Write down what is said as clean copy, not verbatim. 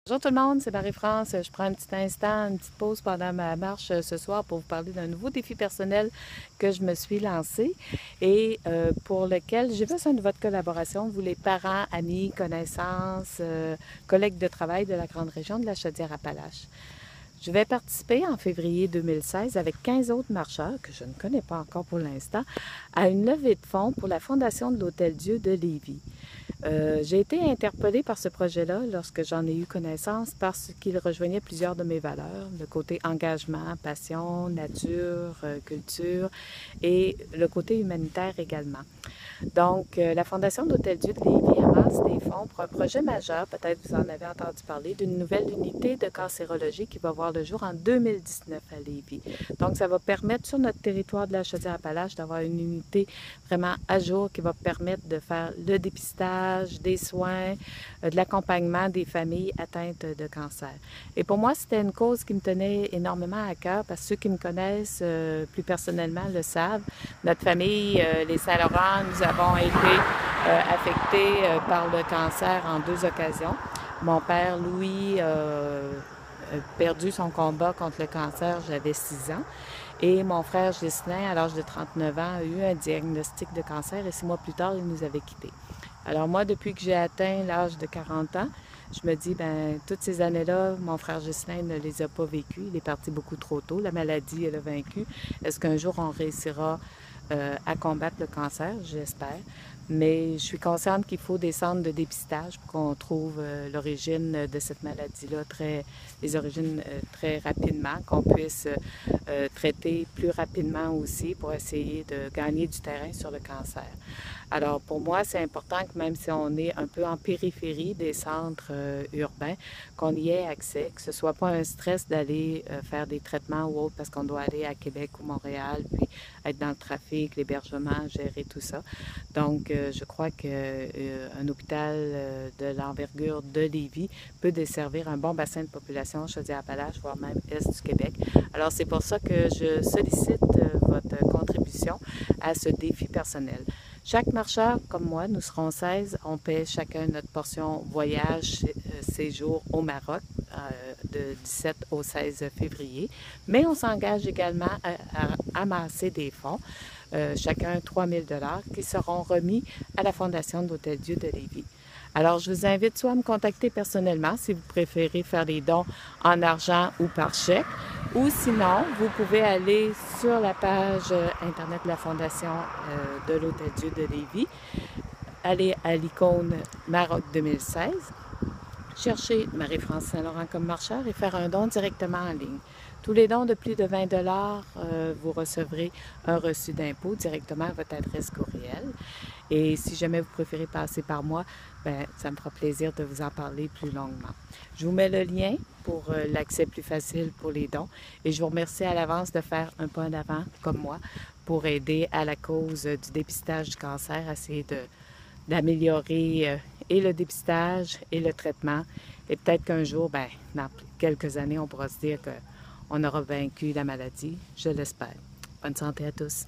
Bonjour tout le monde, c'est Marie-France. Je prends un petit instant, une petite pause pendant ma marche ce soir pour vous parler d'un nouveau défi personnel que je me suis lancé et pour lequel j'ai besoin de votre collaboration, vous les parents, amis, connaissances, collègues de travail de la grande région de la Chaudière-Appalaches. Je vais participer en février 2016 avec 15 autres marcheurs que je ne connais pas encore pour l'instant à une levée de fonds pour la Fondation de l'Hôtel-Dieu de Lévis. J'ai été interpellée par ce projet-là lorsque j'en ai eu connaissance parce qu'il rejoignait plusieurs de mes valeurs, le côté engagement, passion, nature, culture et le côté humanitaire également. Donc, la Fondation de l'Hôtel-Dieu de Lévis amasse des fonds pour un projet majeur, peut-être vous en avez entendu parler, d'une nouvelle unité de cancérologie qui va voir le jour en 2019 à Lévis. Donc, ça va permettre sur notre territoire de la Chaudière-Appalaches d'avoir une unité vraiment à jour qui va permettre de faire le dépistage, des soins, de l'accompagnement des familles atteintes de cancer. Et pour moi, c'était une cause qui me tenait énormément à cœur parce que ceux qui me connaissent plus personnellement le savent. Notre famille, les Saint-Laurent, nous avons été affectés par le cancer en 2 occasions. Mon père, Louis, a perdu son combat contre le cancer, j'avais 6 ans. Et mon frère Ghislain, à l'âge de 39 ans, a eu un diagnostic de cancer et 6 mois plus tard, il nous avait quittés. Alors moi, depuis que j'ai atteint l'âge de 40 ans, je me dis, toutes ces années-là, mon frère Ghislain ne les a pas vécues. Il est parti beaucoup trop tôt. La maladie, elle a vaincu. Est-ce qu'un jour, on réussira à combattre le cancer? J'espère. Mais je suis consciente qu'il faut des centres de dépistage pour qu'on trouve l'origine de cette maladie-là, les origines très rapidement, qu'on puisse traiter plus rapidement aussi pour essayer de gagner du terrain sur le cancer. Alors pour moi, c'est important que même si on est un peu en périphérie des centres urbains, qu'on y ait accès, que ce soit pas un stress d'aller faire des traitements ou autre parce qu'on doit aller à Québec ou Montréal, puis être dans le trafic, l'hébergement, gérer tout ça. Donc, je crois qu'un hôpital de l'envergure de Lévis peut desservir un bon bassin de population, Chaudière-Appalaches, voire même Est du Québec. Alors, c'est pour ça que je sollicite votre contribution à ce défi personnel. Chaque marcheur, comme moi, nous serons 16, on paie chacun notre portion voyage, séjour au Maroc de 17 au 16 février. Mais on s'engage également à amasser des fonds, chacun 3 000 $ qui seront remis à la Fondation de l'Hôtel-Dieu de Lévis. Alors, je vous invite soit à me contacter personnellement si vous préférez faire des dons en argent ou par chèque, ou sinon, vous pouvez aller sur la page Internet de la Fondation de l'Hôtel-Dieu de Lévis, aller à l'icône Maroc 2016, chercher Marie-France Saint-Laurent comme marcheur et faire un don directement en ligne. Tous les dons de plus de 20 $, vous recevrez un reçu d'impôt directement à votre adresse courriel. Et si jamais vous préférez passer par moi, ça me fera plaisir de vous en parler plus longuement. Je vous mets le lien pour l'accès plus facile pour les dons et je vous remercie à l'avance de faire un pas en avant, comme moi, pour aider à la cause du dépistage du cancer, essayer d'améliorer et le dépistage et le traitement. Et peut-être qu'un jour, dans quelques années, on pourra se dire qu'on aura vaincu la maladie. Je l'espère. Bonne santé à tous.